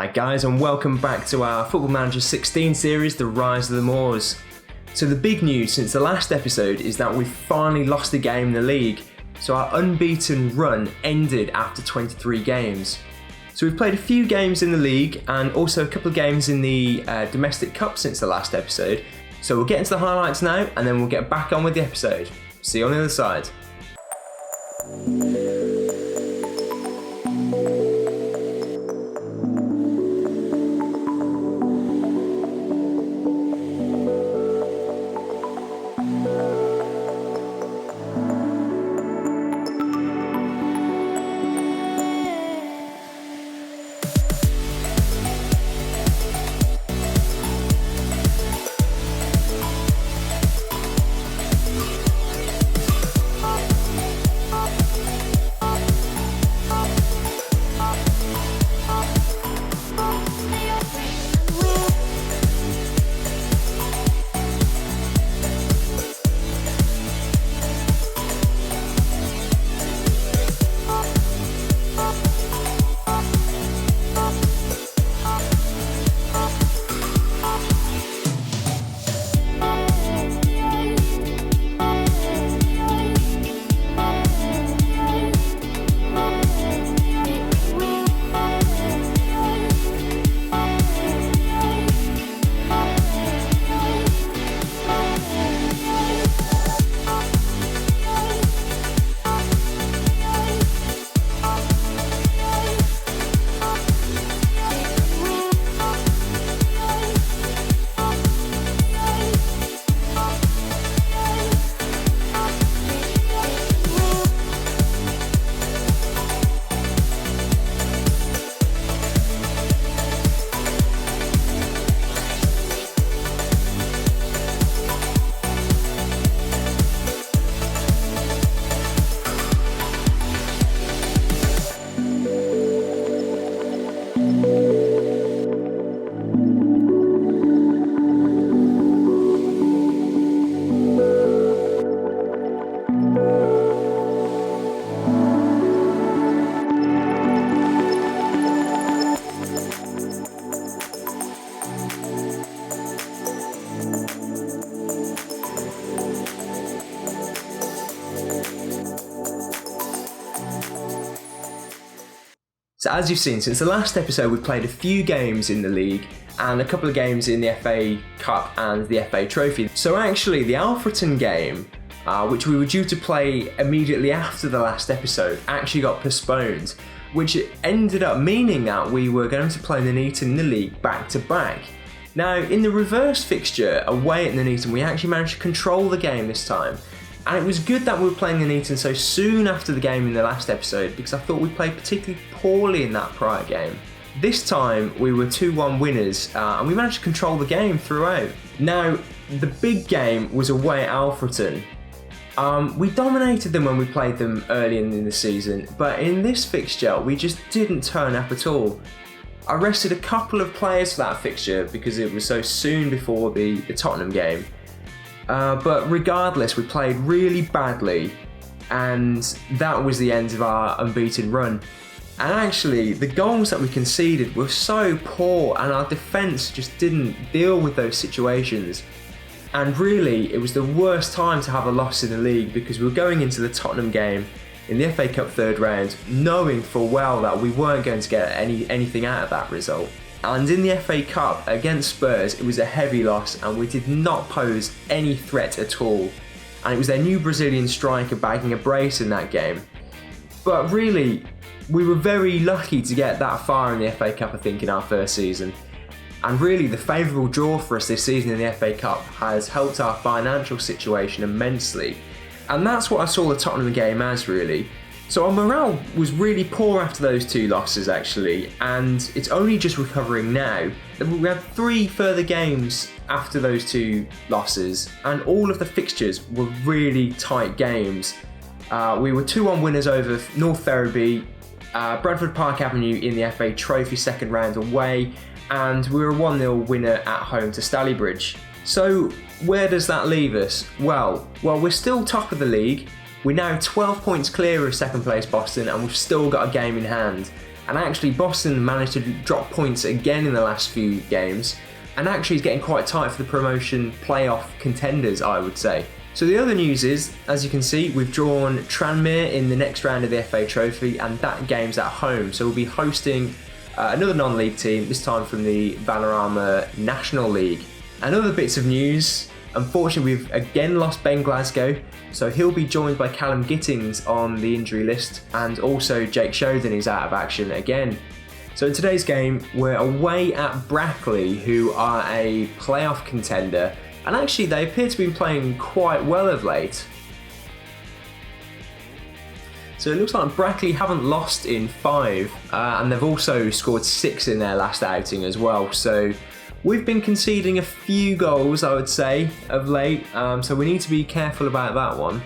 Hi guys, and welcome back to our Football Manager 16 series, The Rise of the Moors. So the big news since the last episode is that we've finally lost a game in the league. So our unbeaten run ended after 23 games. So we've played a few games in the league and also a couple of games in the domestic cup since the last episode. So we'll get into the highlights now and then we'll get back on with the episode. See you on the other side. So as you've seen, since the last episode we've played a few games in the league and a couple of games in the FA Cup and the FA Trophy. So actually the Alfreton game, which we were due to play immediately after the last episode, actually got postponed, which ended up meaning that we were going to play Nuneaton in the league back to back. Now in the reverse fixture away at Nuneaton, we actually managed to control the game this time. And it was good that we were playing Nuneaton so soon after the game in the last episode because I thought we played particularly poorly in that prior game. This time we were 2-1 winners and we managed to control the game throughout. Now the big game was away at Alfreton. We dominated them when we played them early in the season, but in this fixture we just didn't turn up at all. I rested a couple of players for that fixture because it was so soon before the Tottenham game. But regardless, we played really badly and that was the end of our unbeaten run. And actually, the goals that we conceded were so poor and our defence just didn't deal with those situations. And really, it was the worst time to have a loss in the league because we were going into the Tottenham game in the FA Cup third round knowing full well that we weren't going to get anything out of that result. And in the FA Cup against Spurs, it was a heavy loss and we did not pose any threat at all. And it was their new Brazilian striker bagging a brace in that game. But really, we were very lucky to get that far in the FA Cup, I think, in our first season. And really, the favourable draw for us this season in the FA Cup has helped our financial situation immensely. And that's what I saw the Tottenham game as, really. So our morale was really poor after those two losses actually, and it's only just recovering now. We had 3 further games after those 2 losses, and all of the fixtures were really tight games. We were 2-1 winners over North Ferriby, Bradford Park Avenue in the FA Trophy second round away, and we were a 1-0 winner at home to Stalybridge. So where does that leave us? Well, we're still top of the league. We're now 12 points clear of second place Boston and we've still got a game in hand. And actually Boston managed to drop points again in the last few games, and actually is getting quite tight for the promotion playoff contenders, I would say. So the other news is, as you can see, we've drawn Tranmere in the next round of the FA Trophy, and that game's at home. So we'll be hosting another non-league team, this time from the Vanarama National League. And other bits of news, unfortunately we've again lost Ben Glasgow, so he'll be joined by Callum Gittings on the injury list, and also Jake Shoden is out of action again. So in today's game, we're away at Brackley, who are a playoff contender, and actually they appear to be playing quite well of late. So it looks like Brackley haven't lost in 5, and they've also scored 6 in their last outing as well. So we've been conceding a few goals, I would say, of late, so we need to be careful about that one.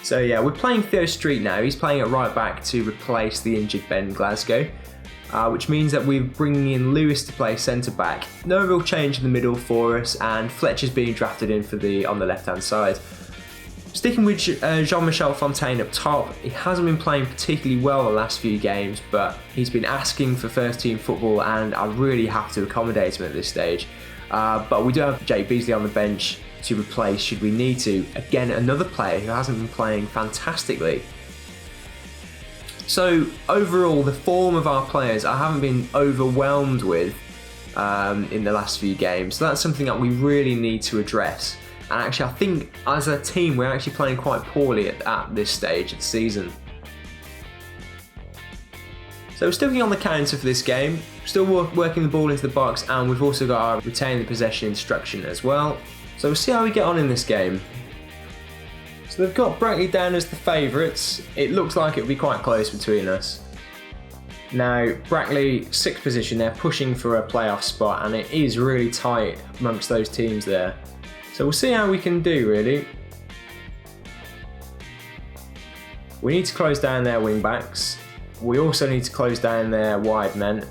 So yeah, we're playing Theo Street now. He's playing at right back to replace the injured Ben Glasgow, which means that we're bringing in Lewis to play centre back. No real change in the middle for us, and Fletcher's being drafted in for on the left hand side. Sticking with Jean-Michel Fontaine up top, he hasn't been playing particularly well the last few games, but he's been asking for first team football, and I really have to accommodate him at this stage. But we do have Jake Beasley on the bench to replace should we need to. Again, another player who hasn't been playing fantastically. So overall, the form of our players I haven't been overwhelmed with in the last few games. So that's something that we really need to address. And actually, I think as a team, we're actually playing quite poorly at this stage of the season. So we're still getting on the counter for this game, still working the ball into the box, and we've also got our retain the possession instruction as well. So we'll see how we get on in this game. So they've got Brackley down as the favourites. It looks like it'll be quite close between us. Now, Brackley, 6th position, they're pushing for a playoff spot, and it is really tight amongst those teams there. So we'll see how we can do, really. We need to close down their wing backs. We also need to close down their wide men.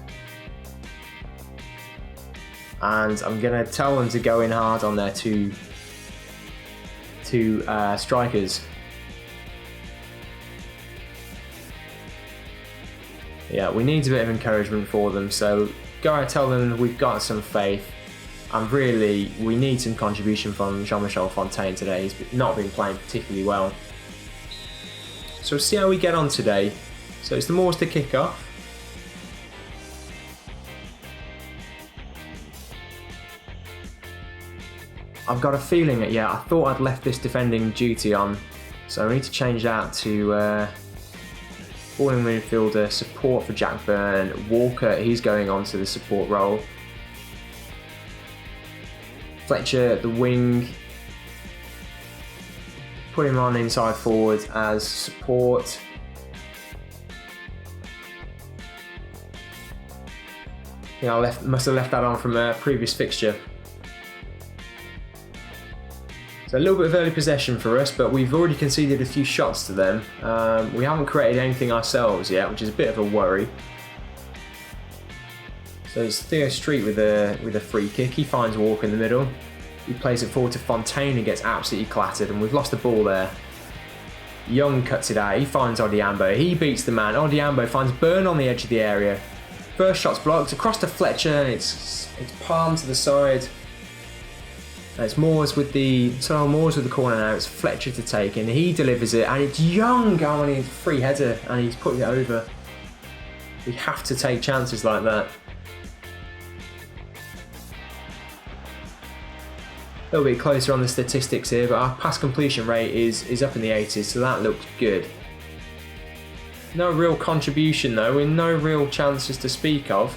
And I'm going to tell them to go in hard on their two strikers. Yeah, we need a bit of encouragement for them, so go and tell them we've got some faith. And really, we need some contribution from Jean-Michel Fontaine today. He's not been playing particularly well. So we'll see how we get on today. So it's the Moors to kick off. I've got a feeling that, yeah, I thought I'd left this defending duty on. So I need to change that to falling midfielder, support for Jack Byrne. Walker, he's going on to the support role. Fletcher, the wing. Put him on inside forward as support. Yeah, I must have left that on from a previous fixture. So a little bit of early possession for us, but we've already conceded a few shots to them. We haven't created anything ourselves yet, which is a bit of a worry. So it's Theo Street with a free kick. He finds Walker in the middle. He plays it forward to Fontaine and gets absolutely clattered, and we've lost the ball there. Young cuts it out. He finds Odiambo. He beats the man. Odiambo finds Byrne on the edge of the area. First shot's blocked across to Fletcher, and it's palmed to the side. And it's Moors with the Solihull Moors with the corner now. It's Fletcher to take, and he delivers it, and it's Young going in free header, and he's putting it over. We have to take chances like that. A little bit closer on the statistics here, but our pass completion rate is up in the 80s, so that looks good. No real contribution though, with no real chances to speak of.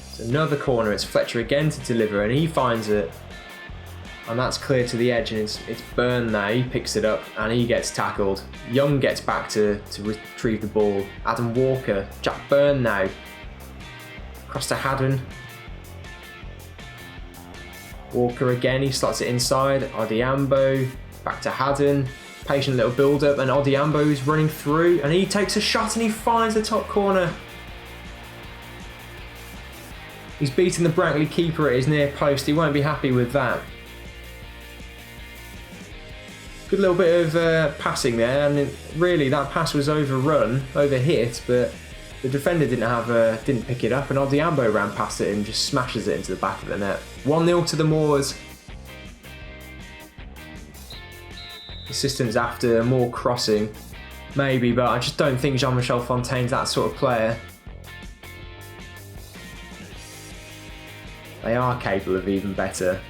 It's another corner, it's Fletcher again to deliver, and he finds it. And that's clear to the edge, and it's Byrne now. He picks it up and he gets tackled. Young gets back to retrieve the ball. Adam Walker, Jack Byrne now. Across to Haddon. Walker again, he slots it inside. Odiambo, back to Haddon. Patient little build up, and Odiambo is running through, and he takes a shot and he finds the top corner. He's beaten the Brackley keeper at his near post. He won't be happy with that. Good little bit of passing there, and really that pass was overhit, but the defender didn't pick it up, and Odiambo ran past it and just smashes it into the back of the net. 1-0 to the Moors. Assistance after more crossing, maybe, but I just don't think Jean-Michel Fontaine's that sort of player. They are capable of even better.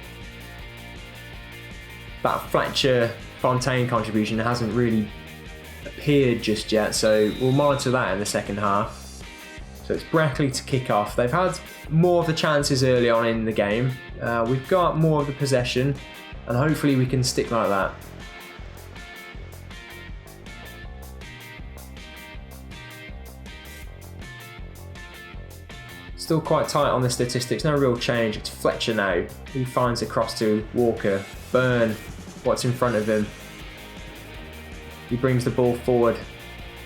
That Fletcher-Fontaine contribution hasn't really appeared just yet, so we'll monitor that in the second half. So it's Brackley to kick off. They've had more of the chances early on in the game. We've got more of the possession, and hopefully we can stick like that. Still quite tight on the statistics, no real change. It's Fletcher now. He finds across to Walker. Byrne, what's in front of him? He brings the ball forward.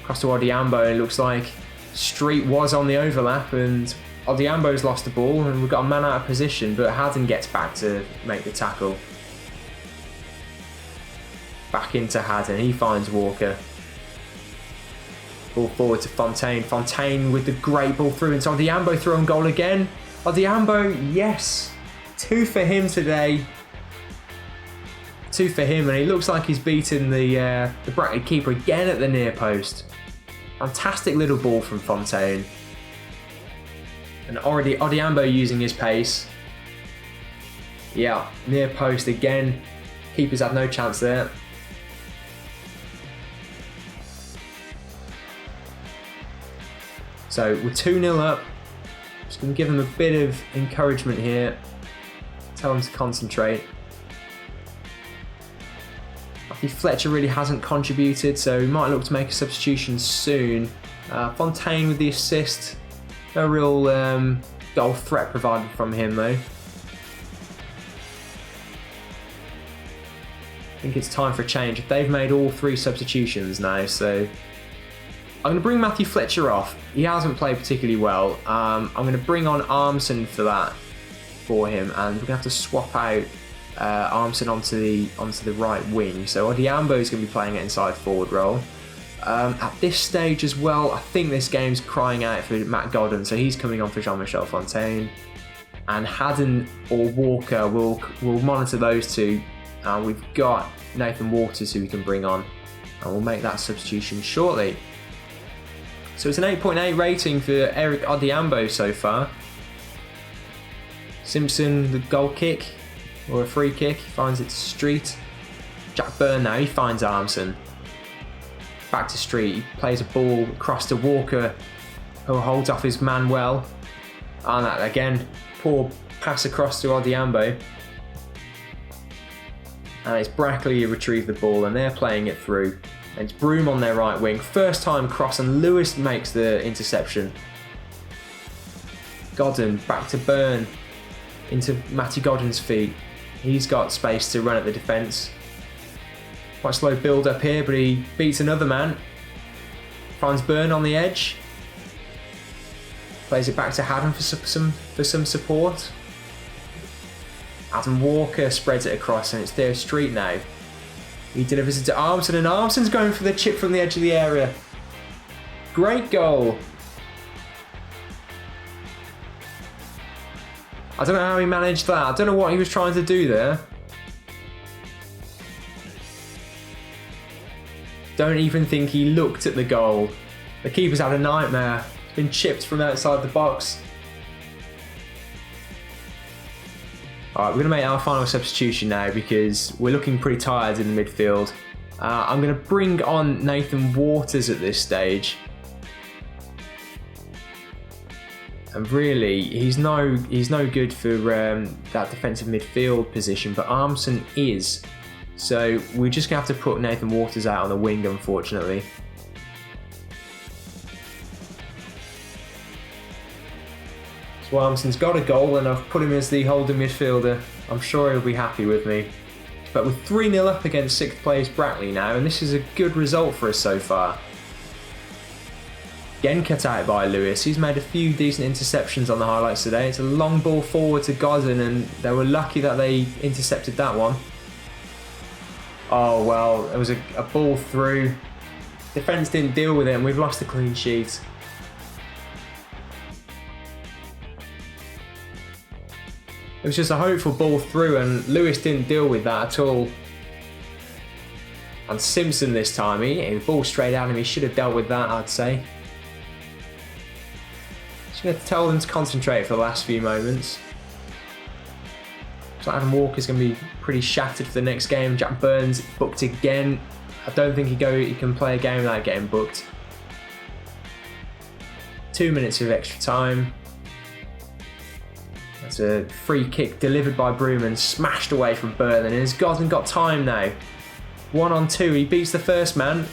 Across to Odiambo. It looks like Street was on the overlap and Odiambo's lost the ball and we've got a man out of position, but Haddon gets back to make the tackle. Back into Haddon. He finds Walker. Ball forward to Fontaine. Fontaine with the great ball through into Odiambo, through on goal again. Odiambo, yes. 2 for him today. 2 for him, and he looks like he's beaten the Brackley keeper again at the near post. Fantastic little ball from Fontaine. And already Odiambo using his pace. Yeah, near post again. Keepers had no chance there. So we're 2-0 up. Just going to give them a bit of encouragement here. Tell them to concentrate. I think Fletcher really hasn't contributed, so he might look to make a substitution soon. Fontaine with the assist. No real goal threat provided from him though. I think it's time for a change. They've made all 3 substitutions now, so I'm going to bring Matthew Fletcher off. He hasn't played particularly well. I'm going to bring on Armson for him, and we're going to have to swap out Armson onto the right wing. So Odiambo is going to be playing it inside forward role. At this stage as well, I think this game's crying out for Matt Godden, so he's coming on for Jean-Michel Fontaine. And Haddon or Walker, we'll monitor those two. We've got Nathan Waters who we can bring on, and we'll make that substitution shortly. So it's an 8.8 rating for Eric Odiambo so far. Simpson, the goal kick, or a free kick, he finds it to Street. Jack Byrne now, he finds Armson. Back to Street, he plays a ball across to Walker, who holds off his man well. And that again, poor pass across to Odiambo. And it's Brackley who retrieve the ball, and they're playing it through. And it's Broom on their right wing. First time cross, and Lewis makes the interception. Godden back to Byrne. Into Matty Godden's feet. He's got space to run at the defence. Quite slow build up here, but he beats another man. Finds Byrne on the edge. Plays it back to Haddon for some support. Adam Walker spreads it across, and it's Theo Street now. He delivers it to Armson, and Armson's going for the chip from the edge of the area. Great goal. I don't know how he managed that. I don't know what he was trying to do there. Don't even think he looked at the goal. The keeper's had a nightmare. It's been chipped from outside the box. Alright, we're going to make our final substitution now because we're looking pretty tired in the midfield. I'm going to bring on Nathan Waters at this stage. And really, he's no good for that defensive midfield position, but Armson is. So we're just going to have to put Nathan Waters out on the wing, unfortunately. So Armson's got a goal, and I've put him as the holding midfielder. I'm sure he'll be happy with me. But we're 3-0 up against 6th place Brackley now, and this is a good result for us so far. Again cut out by Lewis. He's made a few decent interceptions on the highlights today. It's a long ball forward to Godden, and they were lucky that they intercepted that one. Oh well, there was a ball through. Defence didn't deal with it and we've lost the clean sheet. It was just a hopeful ball through and Lewis didn't deal with that at all. And Simpson this time, he ball straight at him, he should have dealt with that, I'd say. Just going to tell them to concentrate for the last few moments. So Adam Walker's going to be pretty shattered for the next game. Jack Burns booked again. I don't think he can play a game without getting booked. 2 minutes of extra time. That's a free kick delivered by Broom smashed away from Burton, and has got time now. 1-on-2, he beats the first man.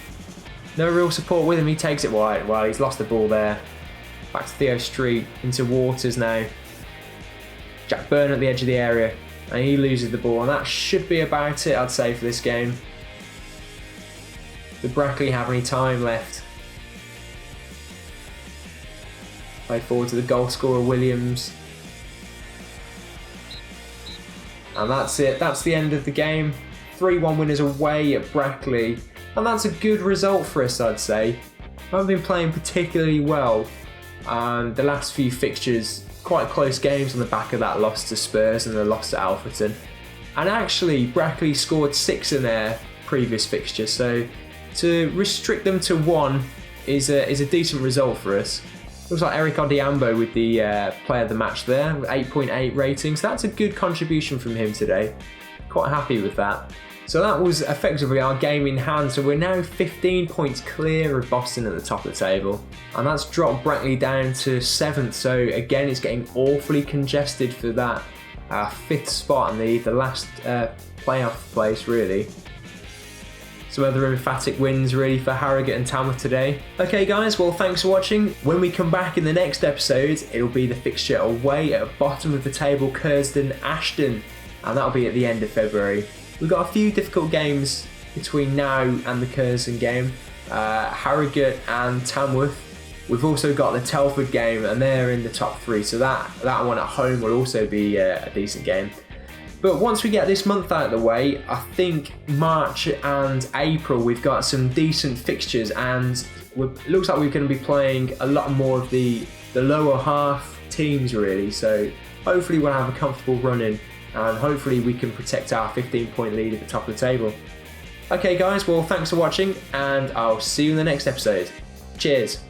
No real support with him, he takes it wide. Well, he's lost the ball there. Back to Theo Street, into Waters now. Jack Byrne at the edge of the area, and he loses the ball, and that should be about it, I'd say, for this game. Did Brackley have any time left? Played forward to the goal scorer, Williams. And that's it, that's the end of the game. 3-1 winners away at Brackley, and that's a good result for us, I'd say. I haven't been playing particularly well, and the last few fixtures, quite close games on the back of that loss to Spurs and the loss to Alfreton. And actually, Brackley scored 6 in their previous fixture, so to restrict them to 1 is a decent result for us. Looks like Eric Odiambo with the player of the match there, with 8.8 ratings. That's a good contribution from him today. Quite happy with that. So that was effectively our game in hand. So we're now 15 points clear of Boston at the top of the table. And that's dropped Brackley down to 7th. So again, it's getting awfully congested for that 5th spot and the last playoff place, really. Some other emphatic wins really for Harrogate and Tamworth today. Okay guys, well thanks for watching. When we come back in the next episode, it'll be the fixture away at bottom of the table, Curzon Ashton, and that'll be at the end of February. We've got a few difficult games between now and the Curzon game. Harrogate and Tamworth. We've also got the Telford game and they're in the top 3, so that one at home will also be a decent game. But once we get this month out of the way, I think March and April we've got some decent fixtures, and it looks like we're going to be playing a lot more of the lower half teams really, so hopefully we'll have a comfortable run in and hopefully we can protect our 15-point lead at the top of the table. Okay guys, well thanks for watching and I'll see you in the next episode. Cheers!